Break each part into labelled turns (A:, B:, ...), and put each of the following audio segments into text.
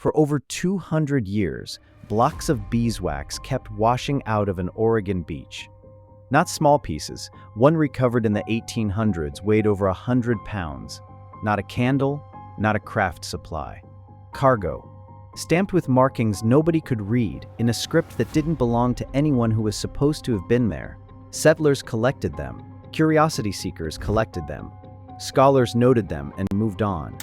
A: For over 200 years, blocks of beeswax kept washing out of an Oregon beach. Not small pieces, one recovered in the 1800s weighed over 100 pounds. Not a candle, not a craft supply. Cargo. Stamped with markings nobody could read, in a script that didn't belong to anyone who was supposed to have been there. Settlers collected them. Curiosity seekers collected them. Scholars noted them and moved on.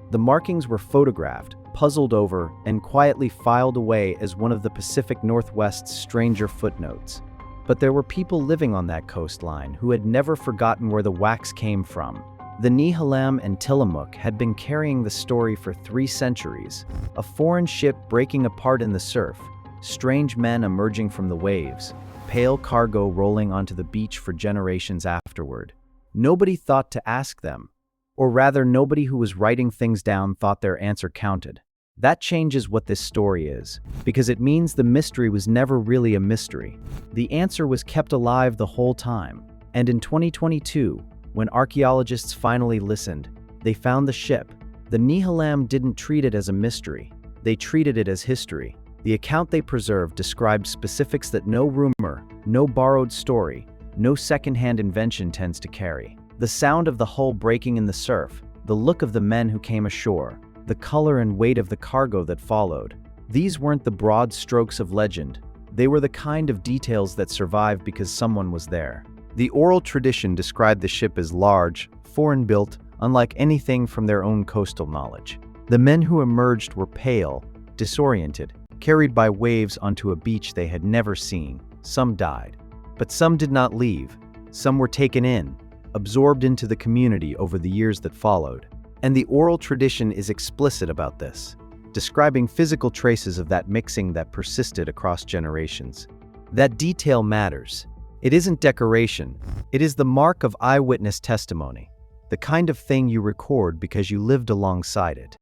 A: The markings were photographed, puzzled over, and quietly filed away as one of the Pacific Northwest's stranger footnotes. But there were people living on that coastline who had never forgotten where the wax came from. The Nehalem and Tillamook had been carrying the story for 3 centuries. A foreign ship breaking apart in the surf, strange men emerging from the waves, pale cargo rolling onto the beach for generations afterward. Nobody thought to ask them. Or rather, nobody who was writing things down thought their answer counted. That changes what this story is, because it means the mystery was never really a mystery. The answer was kept alive the whole time. And in 2022, when archaeologists finally listened, they found the ship. The Nehalem didn't treat it as a mystery. They treated it as history. The account they preserved described specifics that no rumor, no borrowed story, no secondhand invention tends to carry. The sound of the hull breaking in the surf, the look of the men who came ashore, the color and weight of the cargo that followed. These weren't the broad strokes of legend. They were the kind of details that survived because someone was there. The oral tradition described the ship as large, foreign-built, unlike anything from their own coastal knowledge. The men who emerged were pale, disoriented, carried by waves onto a beach they had never seen. Some died. But some did not leave. Some were taken in, absorbed into the community over the years that followed. And the oral tradition is explicit about this, describing physical traces of that mixing that persisted across generations. That detail matters. It isn't decoration. It is the mark of eyewitness testimony, the kind of thing you record because you lived alongside it,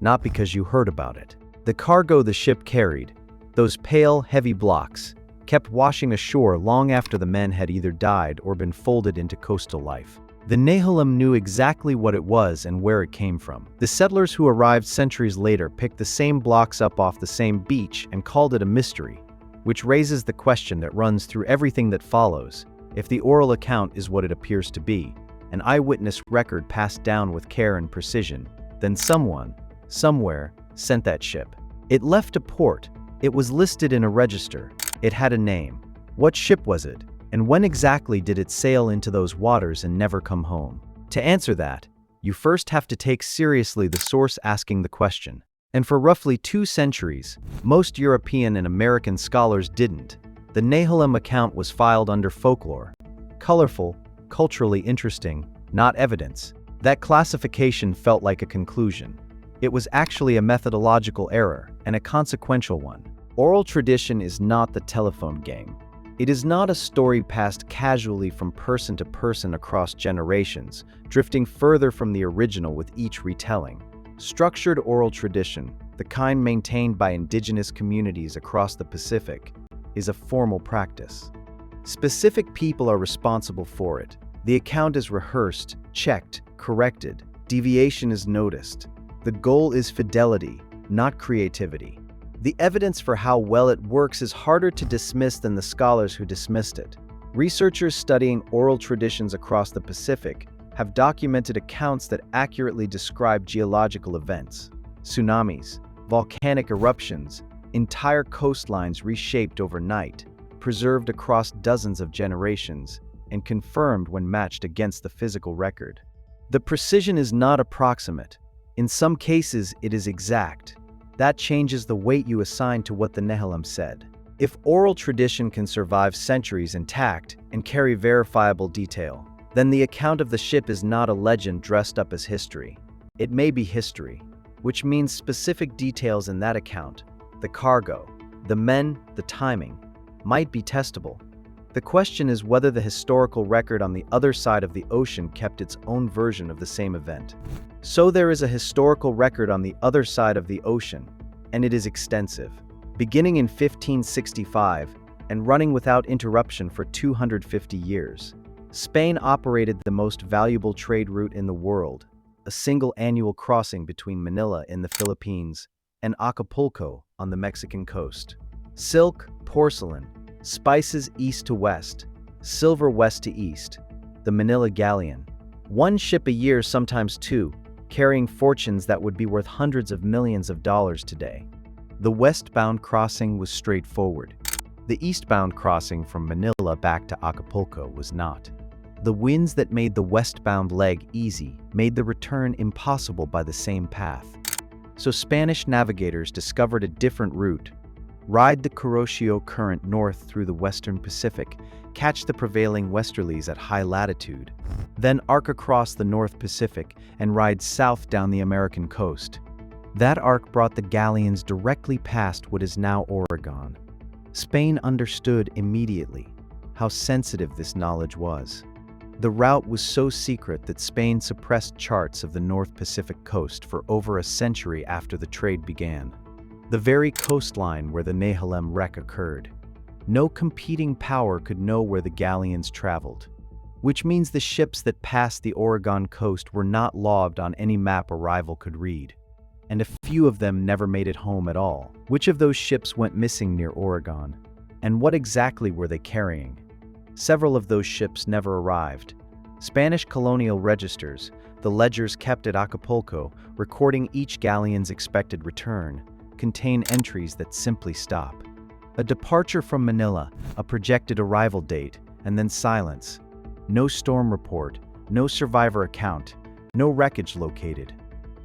A: not because you heard about it. The cargo the ship carried, those pale, heavy blocks, kept washing ashore long after the men had either died or been folded into coastal life. The Nehalem knew exactly what it was and where it came from. The settlers who arrived centuries later picked the same blocks up off the same beach and called it a mystery, which raises the question that runs through everything that follows. If the oral account is what it appears to be, an eyewitness record passed down with care and precision, then someone, somewhere, sent that ship. It left a port. It was listed in a register. It had a name. What ship was it? And when exactly did it sail into those waters and never come home? To answer that, you first have to take seriously the source asking the question. And for roughly 2 centuries, most European and American scholars didn't. The Nehalem account was filed under folklore. Colorful, culturally interesting, not evidence. That classification felt like a conclusion. It was actually a methodological error, and a consequential one. Oral tradition is not the telephone game. It is not a story passed casually from person to person across generations, drifting further from the original with each retelling. Structured oral tradition, the kind maintained by indigenous communities across the Pacific, is a formal practice. Specific people are responsible for it. The account is rehearsed, checked, corrected. Deviation is noticed. The goal is fidelity, not creativity. The evidence for how well it works is harder to dismiss than the scholars who dismissed it. Researchers studying oral traditions across the Pacific have documented accounts that accurately describe geological events, tsunamis, volcanic eruptions, entire coastlines reshaped overnight, preserved across dozens of generations, and confirmed when matched against the physical record. The precision is not approximate. In some cases, it is exact. That changes the weight you assign to what the Nehalem said. If oral tradition can survive centuries intact and carry verifiable detail, then the account of the ship is not a legend dressed up as history. It may be history, which means specific details in that account, the cargo, the men, the timing, might be testable. The question is whether the historical record on the other side of the ocean kept its own version of the same event. So there is a historical record on the other side of the ocean, and it is extensive, beginning in 1565 and running without interruption for 250 years. Spain operated the most valuable trade route in the world, a single annual crossing between Manila in the Philippines and Acapulco on the Mexican coast. Silk, porcelain, spices east to west, silver west to east, the Manila galleon. One ship a year, sometimes two, carrying fortunes that would be worth hundreds of millions of dollars today. The westbound crossing was straightforward. The eastbound crossing from Manila back to Acapulco was not. The winds that made the westbound leg easy made the return impossible by the same path. So Spanish navigators discovered a different route. Ride the Kuroshio Current north through the western Pacific, catch the prevailing westerlies at high latitude, then arc across the North Pacific and ride south down the American coast. That arc brought the galleons directly past what is now Oregon. Spain understood immediately how sensitive this knowledge was. The route was so secret that Spain suppressed charts of the North Pacific coast for over a century after the trade began. The very coastline where the Nehalem wreck occurred. No competing power could know where the galleons traveled, which means the ships that passed the Oregon coast were not logged on any map a rival could read. And a few of them never made it home at all. Which of those ships went missing near Oregon? And what exactly were they carrying? Several of those ships never arrived. Spanish colonial registers, the ledgers kept at Acapulco, recording each galleon's expected return, contain entries that simply stop. A departure from Manila, a projected arrival date, and then silence. No storm report, no survivor account, no wreckage located.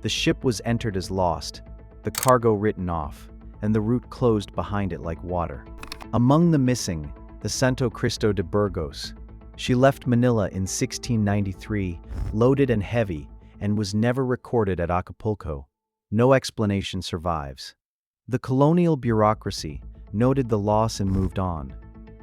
A: The ship was entered as lost, the cargo written off, and the route closed behind it like water. Among the missing, the Santo Cristo de Burgos. She left Manila in 1693, loaded and heavy, and was never recorded at Acapulco. No explanation survives. The colonial bureaucracy noted the loss and moved on.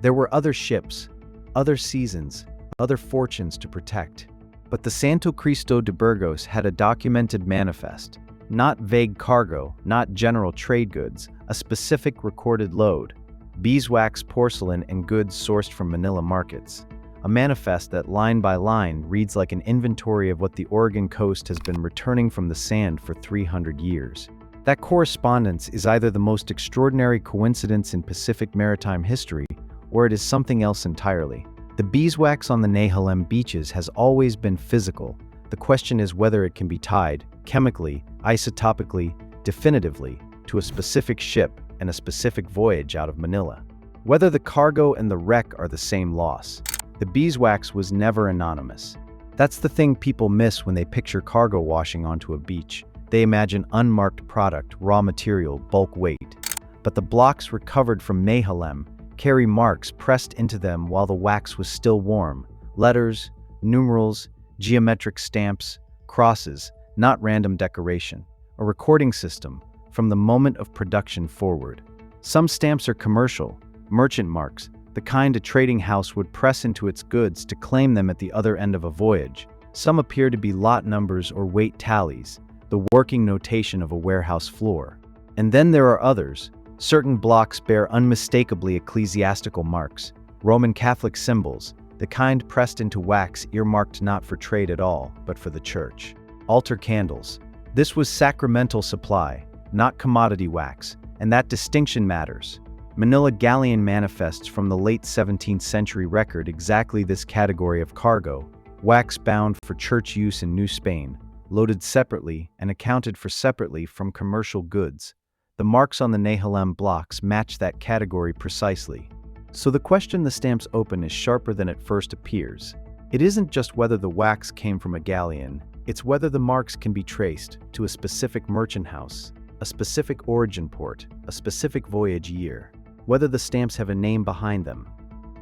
A: There were other ships, other seasons, other fortunes to protect. But the Santo Cristo de Burgos had a documented manifest, not vague cargo, not general trade goods, a specific recorded load, beeswax, porcelain, and goods sourced from Manila markets. A manifest that line by line reads like an inventory of what the Oregon coast has been returning from the sand for 300 years. That correspondence is either the most extraordinary coincidence in Pacific maritime history, or it is something else entirely. The beeswax on the Nehalem beaches has always been physical. The question is whether it can be tied, chemically, isotopically, definitively, to a specific ship and a specific voyage out of Manila. Whether the cargo and the wreck are the same loss. The beeswax was never anonymous. That's the thing people miss when they picture cargo washing onto a beach. They imagine unmarked product, raw material, bulk weight. But the blocks recovered from Nehalem carry marks pressed into them while the wax was still warm. Letters, numerals, geometric stamps, crosses, not random decoration. A recording system from the moment of production forward. Some stamps are commercial, merchant marks, the kind a trading house would press into its goods to claim them at the other end of a voyage. Some appear to be lot numbers or weight tallies, the working notation of a warehouse floor. And then there are others. Certain blocks bear unmistakably ecclesiastical marks, Roman Catholic symbols, the kind pressed into wax earmarked not for trade at all, but for the church. Altar candles. This was sacramental supply, not commodity wax, and that distinction matters. Manila galleon manifests from the late 17th century record exactly this category of cargo, wax bound for church use in New Spain, loaded separately and accounted for separately from commercial goods. The marks on the Nehalem blocks match that category precisely. So the question the stamps open is sharper than it first appears. It isn't just whether the wax came from a galleon, it's whether the marks can be traced to a specific merchant house, a specific origin port, a specific voyage year, whether the stamps have a name behind them.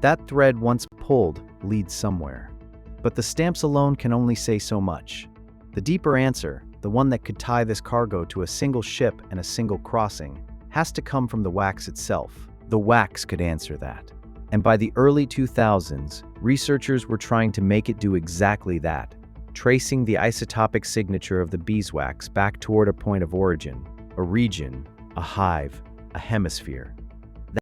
A: That thread, once pulled, leads somewhere. But the stamps alone can only say so much. The deeper answer, the one that could tie this cargo to a single ship and a single crossing, has to come from the wax itself. The wax could answer that. And by the early 2000s, researchers were trying to make it do exactly that, tracing the isotopic signature of the beeswax back toward a point of origin, a region, a hive, a hemisphere.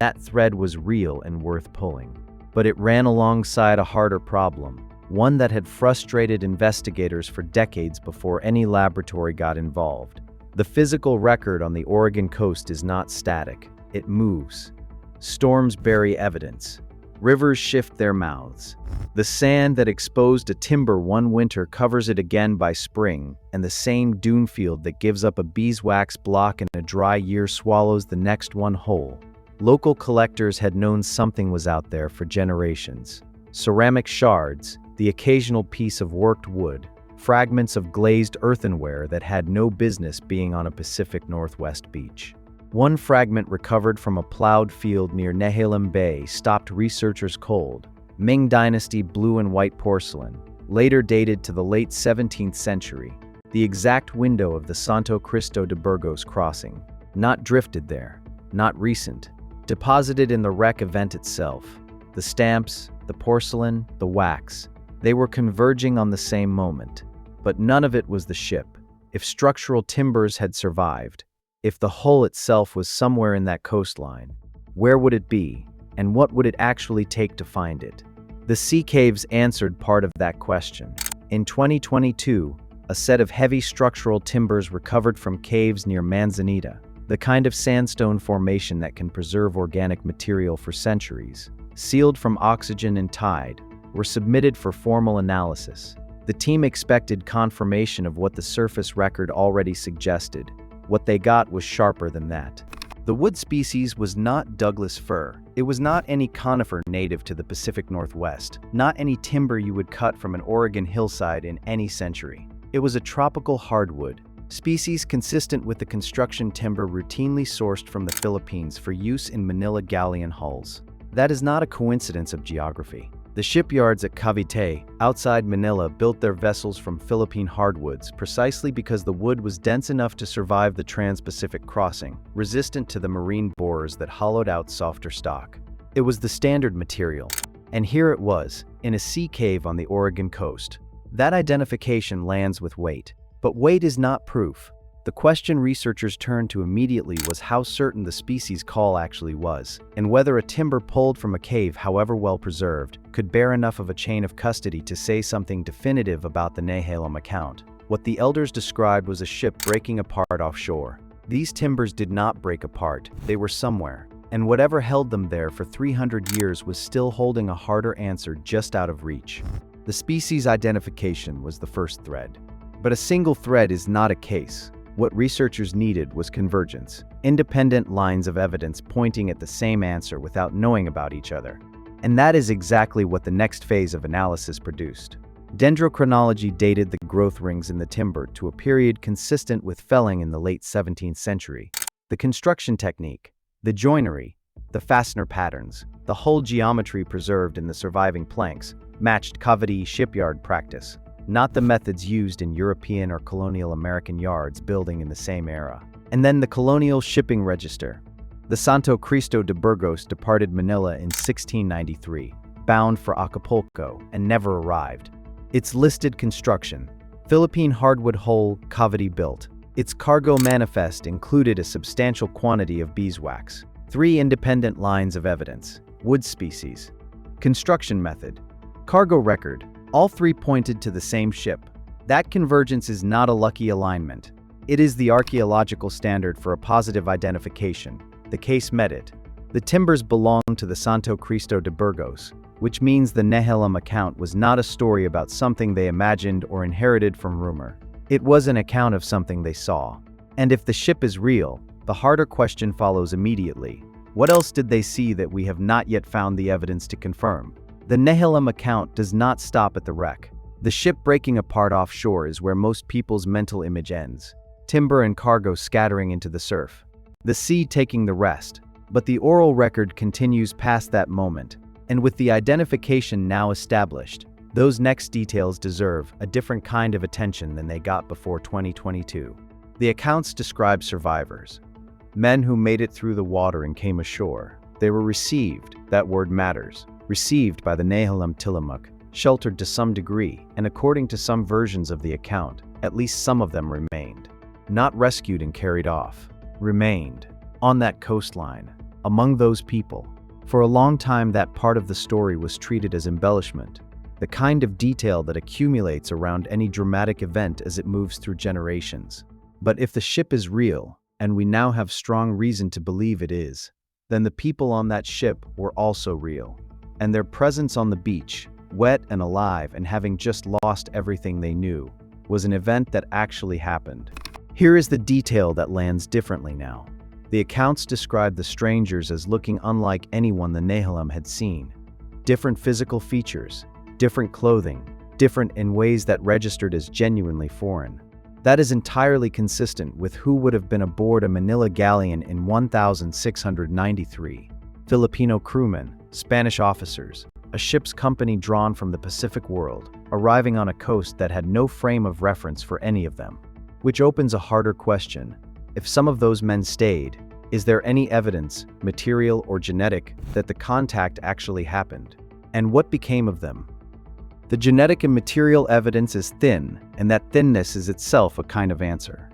A: That thread was real and worth pulling. But it ran alongside a harder problem, one that had frustrated investigators for decades before any laboratory got involved. The physical record on the Oregon coast is not static, it moves. Storms bury evidence. Rivers shift their mouths. The sand that exposed a timber one winter covers it again by spring, and the same dune field that gives up a beeswax block in a dry year swallows the next one whole. Local collectors had known something was out there for generations. Ceramic shards, the occasional piece of worked wood, fragments of glazed earthenware that had no business being on a Pacific Northwest beach. One fragment recovered from a plowed field near Nehalem Bay stopped researchers cold. Ming Dynasty blue and white porcelain, later dated to the late 17th century. The exact window of the Santo Cristo de Burgos crossing. Not drifted there, not recent. Deposited in the wreck event itself. The stamps, the porcelain, the wax. They were converging on the same moment. But none of it was the ship. If structural timbers had survived, if the hull itself was somewhere in that coastline, where would it be, and what would it actually take to find it? The sea caves answered part of that question. In 2022, a set of heavy structural timbers recovered from caves near Manzanita, the kind of sandstone formation that can preserve organic material for centuries, sealed from oxygen and tide, were submitted for formal analysis. The team expected confirmation of what the surface record already suggested. What they got was sharper than that. The wood species was not Douglas fir. It was not any conifer native to the Pacific Northwest, not any timber you would cut from an Oregon hillside in any century. It was a tropical hardwood, species consistent with the construction timber routinely sourced from the Philippines for use in Manila galleon hulls. That is not a coincidence of geography. The shipyards at Cavite, outside Manila, built their vessels from Philippine hardwoods precisely because the wood was dense enough to survive the trans-Pacific crossing, resistant to the marine borers that hollowed out softer stock. It was the standard material. And here it was, in a sea cave on the Oregon coast. That identification lands with weight. But weight is not proof. The question researchers turned to immediately was how certain the species call actually was, and whether a timber pulled from a cave, however well preserved, could bear enough of a chain of custody to say something definitive about the Nehalem account. What the elders described was a ship breaking apart offshore. These timbers did not break apart, they were somewhere, and whatever held them there for 300 years was still holding a harder answer just out of reach. The species identification was the first thread. But a single thread is not a case. What researchers needed was convergence, independent lines of evidence pointing at the same answer without knowing about each other. And that is exactly what the next phase of analysis produced. Dendrochronology dated the growth rings in the timber to a period consistent with felling in the late 17th century. The construction technique, the joinery, the fastener patterns, the hull geometry preserved in the surviving planks, matched Cavite shipyard practice, not the methods used in European or colonial American yards building in the same era. And then the colonial shipping register. The Santo Cristo de Burgos departed Manila in 1693, bound for Acapulco, and never arrived. Its listed construction, Philippine hardwood hull, Cavite built. Its cargo manifest included a substantial quantity of beeswax. 3 independent lines of evidence. Wood species. Construction method. Cargo record. All 3 pointed to the same ship. That convergence is not a lucky alignment. It is the archaeological standard for a positive identification. The case met it. The timbers belonged to the Santo Cristo de Burgos, which means the Nehalem account was not a story about something they imagined or inherited from rumor. It was an account of something they saw. And if the ship is real, the harder question follows immediately. What else did they see that we have not yet found the evidence to confirm? The Nehalem account does not stop at the wreck. The ship breaking apart offshore is where most people's mental image ends. Timber and cargo scattering into the surf. The sea taking the rest. But the oral record continues past that moment. And with the identification now established, those next details deserve a different kind of attention than they got before 2022. The accounts describe survivors. Men who made it through the water and came ashore. They were received, that word matters, received by the Nehalem Tillamook, sheltered to some degree, and according to some versions of the account, at least some of them remained. Not rescued and carried off, remained, on that coastline, among those people. For a long time that part of the story was treated as embellishment, the kind of detail that accumulates around any dramatic event as it moves through generations. But if the ship is real, and we now have strong reason to believe it is, then the people on that ship were also real. And their presence on the beach, wet and alive and having just lost everything they knew, was an event that actually happened. Here is the detail that lands differently now. The accounts describe the strangers as looking unlike anyone the Nehalem had seen. Different physical features, different clothing, different in ways that registered as genuinely foreign. That is entirely consistent with who would have been aboard a Manila galleon in 1693. Filipino crewmen, Spanish officers, a ship's company drawn from the Pacific world, arriving on a coast that had no frame of reference for any of them. Which opens a harder question. If some of those men stayed, is there any evidence, material or genetic, that the contact actually happened? And what became of them? The genetic and material evidence is thin, and that thinness is itself a kind of answer.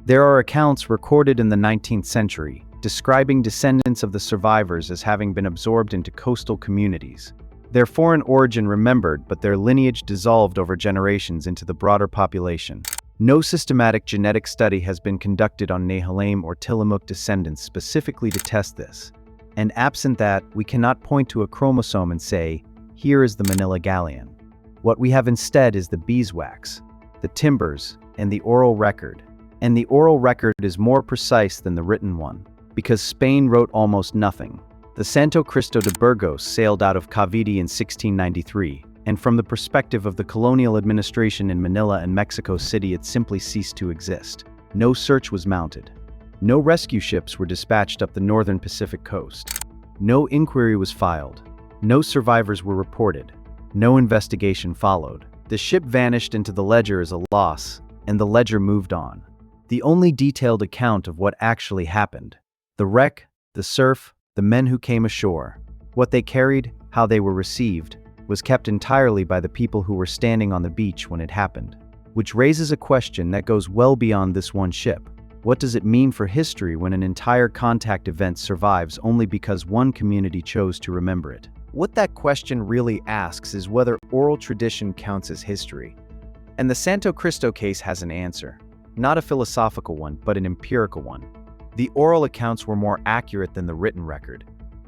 A: There are accounts recorded in the 19th century describing descendants of the survivors as having been absorbed into coastal communities. Their foreign origin remembered, but their lineage dissolved over generations into the broader population. No systematic genetic study has been conducted on Nehalem or Tillamook descendants specifically to test this. And absent that, we cannot point to a chromosome and say, here is the Manila galleon. What we have instead is the beeswax, the timbers, and the oral record. And the oral record is more precise than the written one, because Spain wrote almost nothing. The Santo Cristo de Burgos sailed out of Cavite in 1693, and from the perspective of the colonial administration in Manila and Mexico City, it simply ceased to exist. No search was mounted. No rescue ships were dispatched up the northern Pacific coast. No inquiry was filed. No survivors were reported. No investigation followed. The ship vanished into the ledger as a loss, and the ledger moved on. The only detailed account of what actually happened, the wreck, the surf, the men who came ashore, what they carried, how they were received, was kept entirely by the people who were standing on the beach when it happened. Which raises a question that goes well beyond this one ship. What does it mean for history when an entire contact event survives only because one community chose to remember it? What that question really asks is whether oral tradition counts as history. And the Santo Cristo case has an answer. Not a philosophical one, but an empirical one. The oral accounts were more accurate than the written record.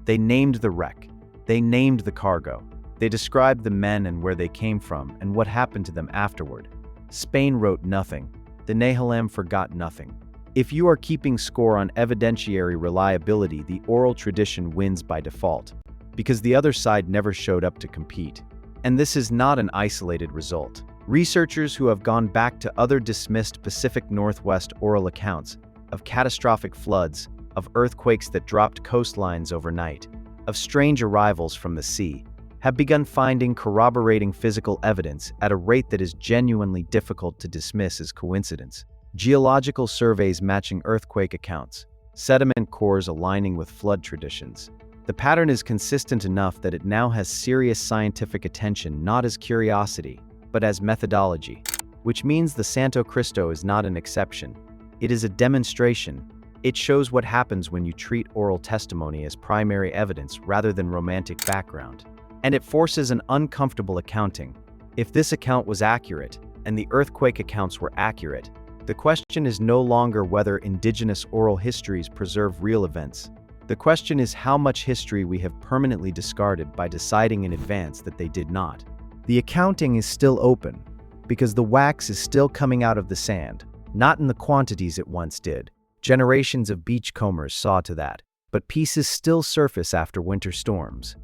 A: They named the wreck. They named the cargo. They described the men and where they came from and what happened to them afterward. Spain wrote nothing. The Nehalem forgot nothing. If you are keeping score on evidentiary reliability, the oral tradition wins by default, because the other side never showed up to compete. And this is not an isolated result. Researchers who have gone back to other dismissed Pacific Northwest oral accounts of catastrophic floods, of earthquakes that dropped coastlines overnight, of strange arrivals from the sea, have begun finding corroborating physical evidence at a rate that is genuinely difficult to dismiss as coincidence. Geological surveys matching earthquake accounts, sediment cores aligning with flood traditions. The pattern is consistent enough that it now has serious scientific attention, not as curiosity, but as methodology, which means the Santo Cristo is not an exception. It is a demonstration. It shows what happens when you treat oral testimony as primary evidence rather than romantic background. And it forces an uncomfortable accounting. If this account was accurate, and the earthquake accounts were accurate, the question is no longer whether indigenous oral histories preserve real events. The question is how much history we have permanently discarded by deciding in advance that they did not. The accounting is still open, because the wax is still coming out of the sand, not in the quantities it once did. Generations of beachcombers saw to that, but pieces still surface after winter storms.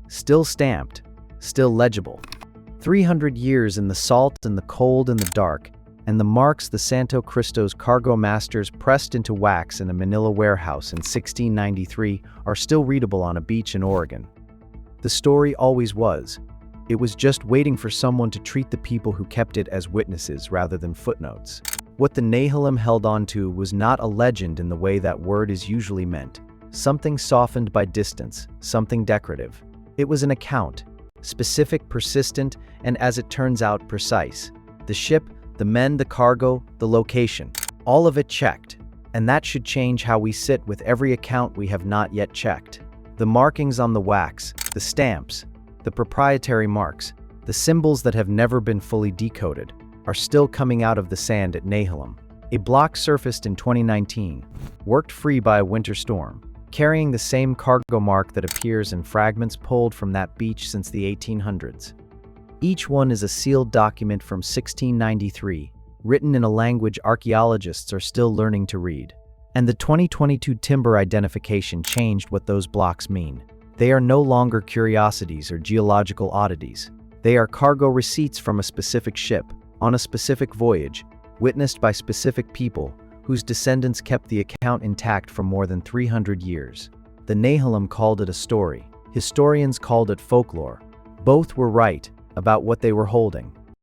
A: Still stamped, still legible. 300 years in the salt and the cold and the dark, and the marks the Santo Cristo's cargo masters pressed into wax in a Manila warehouse in 1693 are still readable on a beach in Oregon. The story always was. It was just waiting for someone to treat the people who kept it as witnesses rather than footnotes. What the Nehalem held on to was not a legend in the way that word is usually meant, something softened by distance, something decorative. It was an account, specific, persistent, and as it turns out, precise. The ship, the men, the cargo, the location, all of it checked. And that should change how we sit with every account we have not yet checked. The markings on the wax, the stamps, the proprietary marks, the symbols that have never been fully decoded, are still coming out of the sand at Nehalem. A block surfaced in 2019, worked free by a winter storm, carrying the same cargo mark that appears in fragments pulled from that beach since the 1800s. Each one is a sealed document from 1693, written in a language archaeologists are still learning to read. And the 2022 timber identification changed what those blocks mean. They are no longer curiosities or geological oddities. They are cargo receipts from a specific ship, on a specific voyage, witnessed by specific people, whose descendants kept the account intact for more than 300 years. The Nehalem called it a story. Historians called it folklore. Both were right about what they were holding.